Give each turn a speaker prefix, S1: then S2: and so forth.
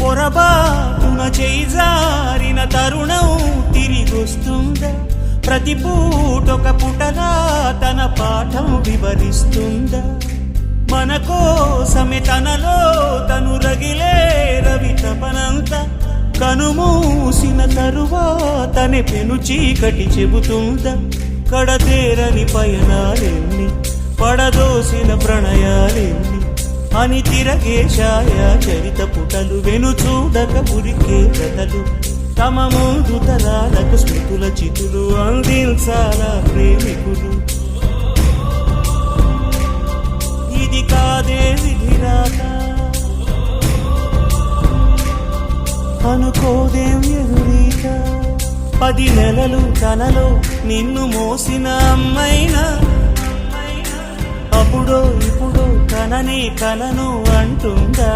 S1: పొరబాటున చేజారిన తరుణం తిరిగొస్తుందా? ప్రతి పూటొక పుటలా తన పాఠం వివరిస్తుందా? మన కోసమే తనలో తను రగిలే రవి తపనంతా కనుమూసిన తరువాతనే పెను చీకటి చెబుతుందా? కడతేరని పయనాలెన్ని, పడదోసిన ప్రణయాలెన్ని అని తిరగే ఛాయా చరిత పుటలు, వెను చూడక ఉరికే కథలు, తమ ముందు తరాలకు స్మృతుల చితులు అందించాలా ప్రేమికులు. ఇది కాదే విధిరాత, అనుకోదేం ఎదురీత. 10 నెలలు తనలో నిన్ను మోసిన అమ్మైనా అప్పుడో ఇప్పుడో కననే కలను అంటుందా?